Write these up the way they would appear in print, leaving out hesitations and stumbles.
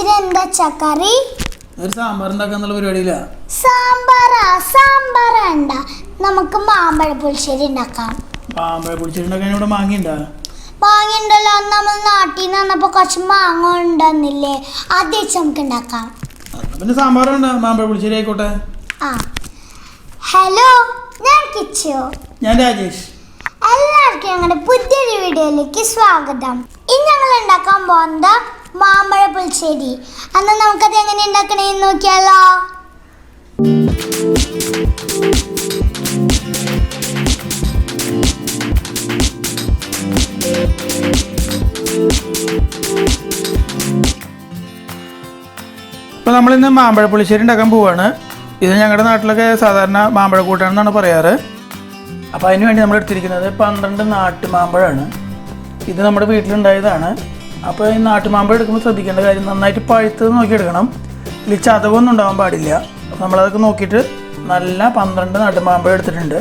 എന്താ ചക്കറി? ഒരു സാമ്പാർ ഉണ്ടാക്കാന്നുള്ള പരിപാടിയില്ല. സാമ്പാർ വേണ്ട, നമുക്ക് മാമ്പഴ പുളിശ്ശേരി ഉണ്ടാക്കാം. മാമ്പഴ പുളിശ്ശേരി ഉണ്ടാക്കാൻ ഇവിടെ മാങ്ങയുണ്ടോ? മാങ്ങയുണ്ടല്ലോ, നമ്മൾ നാട്ടിൽ നിന്ന് വന്നപ്പോൾ കുറച്ച് മാങ്ങ ഉണ്ടെന്നില്ലേ, അത് വെച്ച് നമുക്ക് ഉണ്ടാക്കാം. പിന്നെ സാമ്പാറുണ്ടോ? മാമ്പഴ പുളിശ്ശേരി ആയിക്കോട്ടെ. ഹലോ, ഞാൻ കിച്ചു. ഞാൻ രാജേഷ്. എല്ലാവർക്കും ഞങ്ങളുടെ പുതിയൊരു വീഡിയോയിലേക്ക് സ്വാഗതം. ഇന്ന് ഞങ്ങൾ ഉണ്ടാക്കാൻ പോകുന്നത് മാമ്പഴ പുളിശ്ശേരി. അന്ന് നമുക്കത് എങ്ങനെ ഉണ്ടാക്കണേന്ന് നോക്കിയാലോ. ഇപ്പോൾ നമ്മളിന്ന് മാമ്പഴ പുളിശ്ശേരി ഉണ്ടാക്കാൻ പോവുകയാണ്. ഇത് ഞങ്ങളുടെ നാട്ടിലൊക്കെ സാധാരണ മാമ്പഴക്കൂട്ടാണെന്നാണ് പറയാറ്. അപ്പോൾ അതിന് വേണ്ടി നമ്മൾ എടുത്തിരിക്കുന്നത് 12 നാട്ടുമാമ്പഴമാണ്. ഇത് നമ്മുടെ വീട്ടിലുണ്ടായതാണ്. അപ്പോൾ ഈ നാട്ടുമാമ്പഴം എടുക്കുമ്പോൾ ശ്രദ്ധിക്കേണ്ട കാര്യം, നന്നായിട്ട് പഴുത്തത് നോക്കിയെടുക്കണം. ഇതിൽ ചതവൊന്നും ഉണ്ടാകാൻ പാടില്ല. അപ്പോൾ നമ്മളതൊക്കെ നോക്കിയിട്ട് നല്ല 12 നാട്ടുമാമ്പഴം എടുത്തിട്ടുണ്ട്.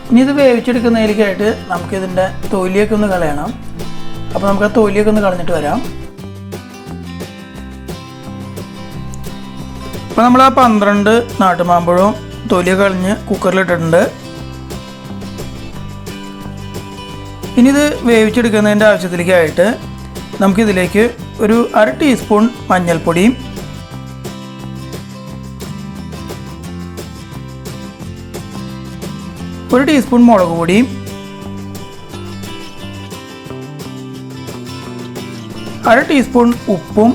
ഇനി ഇത് വേവിച്ചെടുക്കുന്നതിലേക്കായിട്ട് നമുക്കിതിൻ്റെ തൊലിയൊക്കെ ഒന്ന് കളയണം. അപ്പോൾ നമുക്ക് ആ തൊലിയൊക്കെ ഒന്ന് കളഞ്ഞിട്ട് വരാം. അപ്പോൾ നമ്മൾ ആ 12 നാട്ടുമാമ്പഴവും തൊലിയൊക്കെ കളഞ്ഞ് കുക്കറിലിട്ടിട്ടുണ്ട്. ഇനി ഇത് വേവിച്ചെടുക്കുന്നതിൻ്റെ ആവശ്യത്തിലേക്കായിട്ട് നമുക്കിതിലേക്ക് ഒരു 1/2 ടീസ്പൂൺ മഞ്ഞൾപ്പൊടിയും 1 ടീസ്പൂൺ മുളക് പൊടിയും 1/2 ടീസ്പൂൺ ഉപ്പും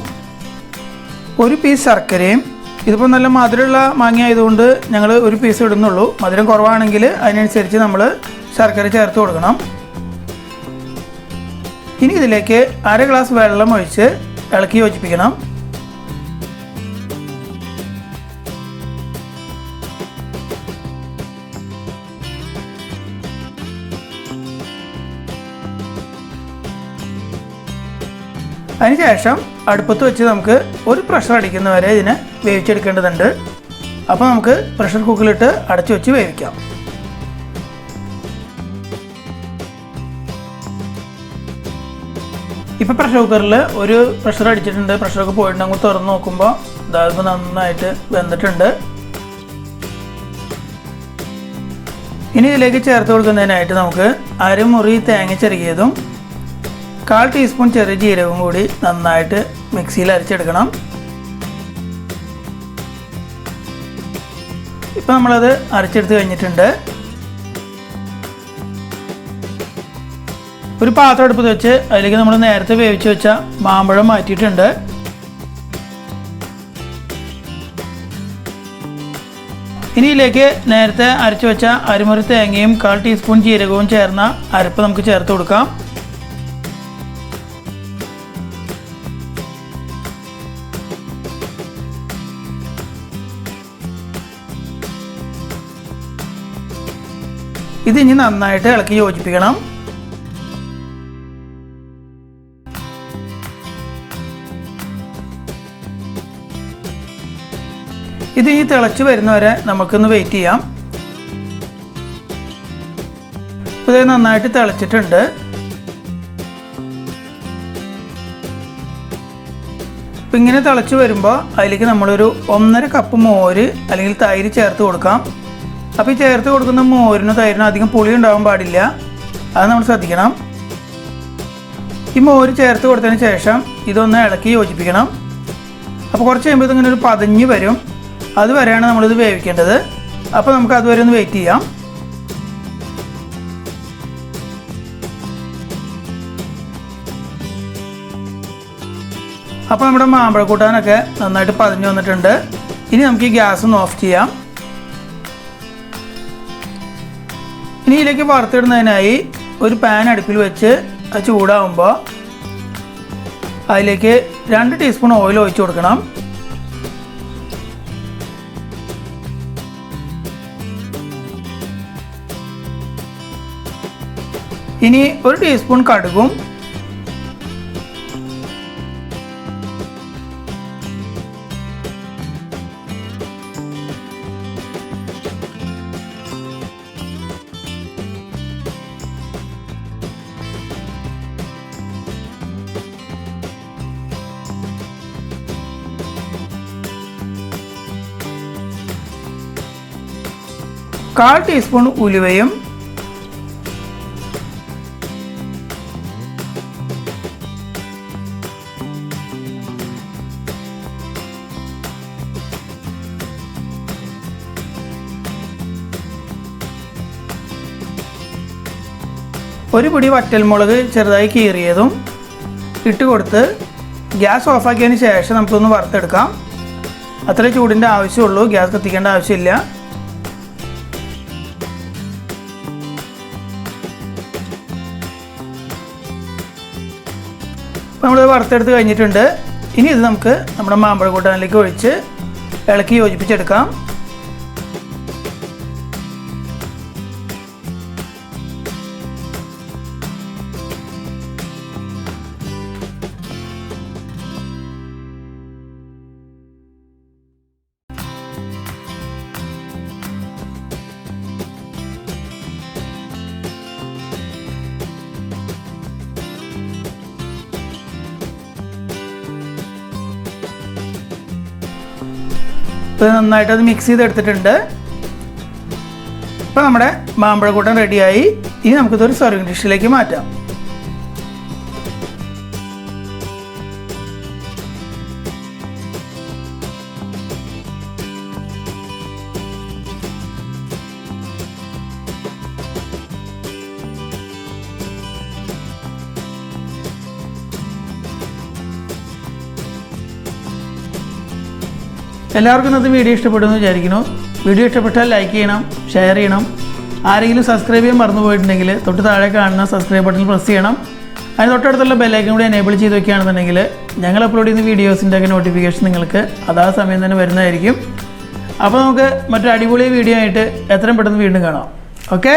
1 പീസ് ശർക്കരയും. ഇതിപ്പോൾ നല്ല മധുരമുള്ള മാങ്ങ ആയതുകൊണ്ട് ഞങ്ങൾ 1 പീസ് ഇടുന്നുള്ളൂ. മധുരം കുറവാണെങ്കിൽ അതിനനുസരിച്ച് നമ്മൾ ശർക്കര ചേർത്ത് കൊടുക്കണം. ഇനി ഇതിലേക്ക് 1/2 ഗ്ലാസ് വെള്ളം ഒഴിച്ച് ഇളക്കി യോജിപ്പിക്കണം. അതിനുശേഷം അടുപ്പത്ത് വെച്ച് നമുക്ക് ഒരു പ്രഷർ അടിക്കുന്നവരെ ഇതിനെ വേവിച്ചെടുക്കേണ്ടതുണ്ട്. അപ്പോൾ നമുക്ക് പ്രഷർ കുക്കറിലിട്ട് അടച്ചു വെച്ച് വേവിക്കാം. ഇപ്പോൾ പ്രഷർ കുക്കറിൽ ഒരു പ്രഷർ അടിച്ചിട്ടുണ്ട്. പ്രഷറൊക്കെ പോയിട്ടുണ്ടെങ്കിൽ തുറന്ന് നോക്കുമ്പോൾ ഇതാകുമ്പോൾ നന്നായിട്ട് വെന്തിട്ടുണ്ട്. ഇനി ഇതിലേക്ക് ചേർത്ത് കൊടുക്കുന്നതിനായിട്ട് നമുക്ക് 1/2 മുറി തേങ്ങ ചിരകിയതും 1/4 ടീസ്പൂൺ ചെറിയ ജീരകവും കൂടി നന്നായിട്ട് മിക്സിയിൽ അരച്ചെടുക്കണം. ഇപ്പോൾ നമ്മളത് അരച്ചെടുത്ത് കഴിഞ്ഞിട്ടുണ്ട്. ഒരു പാത്രം അടുപ്പത്ത് വെച്ച് അതിലേക്ക് നമ്മൾ നേരത്തെ വേവിച്ച് വെച്ച മാമ്പഴം മാറ്റിയിട്ടുണ്ട്. ഇനി ഇതിലേക്ക് നേരത്തെ അരച്ചു വെച്ച 1/2 മുറി തേങ്ങയും 1/4 ടീസ്പൂൺ ജീരകവും ചേർന്ന അരപ്പ് നമുക്ക് ചേർത്ത് കൊടുക്കാം. ഇത് ഇനി നന്നായിട്ട് ഇളക്കി യോജിപ്പിക്കണം. ഇത് ഈ തിളച്ച് വരുന്നവരെ നമുക്കൊന്ന് വെയിറ്റ് ചെയ്യാം. ഇത് നന്നായിട്ട് തിളച്ചിട്ടുണ്ട്. ഇപ്പം ഇങ്ങനെ തിളച്ച് വരുമ്പോൾ അതിലേക്ക് നമ്മളൊരു 1.5 കപ്പ് മോര് അല്ലെങ്കിൽ തൈര് ചേർത്ത് കൊടുക്കാം. അപ്പോൾ ഈ ചേർത്ത് കൊടുക്കുന്ന മോരിനും തൈരിനും അധികം പുളി ഉണ്ടാകാൻ പാടില്ല, അത് നമ്മൾ ശ്രദ്ധിക്കണം. ഈ മോര് ചേർത്ത് കൊടുത്തതിന് ശേഷം ഇതൊന്ന് ഇളക്കി യോജിപ്പിക്കണം. അപ്പോൾ കുറച്ച് കഴിയുമ്പോൾ ഇതിങ്ങനെ ഒരു പതഞ്ഞ് വരും. അതുവരെയാണ് നമ്മളിത് വേവിക്കേണ്ടത്. അപ്പോൾ നമുക്ക് അതുവരെ ഒന്ന് വെയിറ്റ് ചെയ്യാം. അപ്പോൾ നമ്മുടെ മാമ്പഴക്കൂട്ടാനൊക്കെ നന്നായിട്ട് പതഞ്ഞ് വന്നിട്ടുണ്ട്. ഇനി നമുക്ക് ഈ ഗ്യാസ് ഒന്ന് ഓഫ് ചെയ്യാം. ഇനി ഇതിലേക്ക് വറുത്തിടുന്നതിനായി ഒരു പാൻ അടുപ്പിൽ വെച്ച് അത് ചൂടാകുമ്പോൾ അതിലേക്ക് 2 ടീസ്പൂൺ ഓയിൽ ഒഴിച്ച് കൊടുക്കണം. ഇനി 1 ടീസ്പൂൺ കടുകും 1 1/4 ടീസ്പൂൺ ഉലുവയും, ഒരു പിടി വറ്റൽമുളക് ചെറുതായി കീറിയതും ഇട്ട് കൊടുത്ത് ഗ്യാസ് ഓഫാക്കിയതിന് ശേഷം നമുക്കൊന്ന് വറുത്തെടുക്കാം. അത്ര ചൂടിൻ്റെ ആവശ്യമുള്ളൂ, ഗ്യാസ് കത്തിക്കേണ്ട ആവശ്യമില്ല. അപ്പോൾ നമ്മൾ വറുത്തെടുത്ത് കഴിഞ്ഞിട്ടുണ്ട്. ഇനി ഇത് നമുക്ക് നമ്മുടെ മാമ്പഴക്കൂട്ടാനിലേക്ക് ഒഴിച്ച് ഇളക്കി യോജിപ്പിച്ചെടുക്കാം. ഇപ്പോൾ നന്നായിട്ട് അത് മിക്സ് ചെയ്തെടുത്തിട്ടുണ്ട്. ഇപ്പോൾ നമ്മുടെ മാമ്പഴക്കൂട്ടൻ റെഡിയായി. ഇനി നമുക്കിതൊരു സർവിങ് ഡിഷിലേക്ക് മാറ്റാം. എല്ലാവർക്കും ഇന്നത്തെ വീഡിയോ ഇഷ്ടപ്പെടുമെന്ന് വിചാരിക്കുന്നു. വീഡിയോ ഇഷ്ടപ്പെട്ടാൽ ലൈക്ക് ചെയ്യണം, ഷെയർ ചെയ്യണം. ആരെങ്കിലും സബ്സ്ക്രൈബ് ചെയ്യാൻ മറന്നു പോയിട്ടുണ്ടെങ്കിൽ തൊട്ട് താഴെ കാണുന്ന സബ്സ്ക്രൈബ് ബട്ടൺ പ്രസ് ചെയ്യണം. അതിന് തൊട്ടടുത്തുള്ള ബെല്ലൈക്കൺ കൂടി എനേബിൾ ചെയ്ത് വയ്ക്കുകയാണെന്നുണ്ടെങ്കിൽ ഞങ്ങൾ അപ്ലോഡ് ചെയ്യുന്ന വീഡിയോസിൻ്റെ ഒക്കെ നോട്ടിഫിക്കേഷൻ നിങ്ങൾക്ക് അതാ സമയം തന്നെ വരുന്നതായിരിക്കും. അപ്പോൾ നമുക്ക് മറ്റൊരു അടിപൊളി വീഡിയോ ആയിട്ട് എത്രയും പെട്ടെന്ന് വീണ്ടും കാണാം. ഓക്കെ.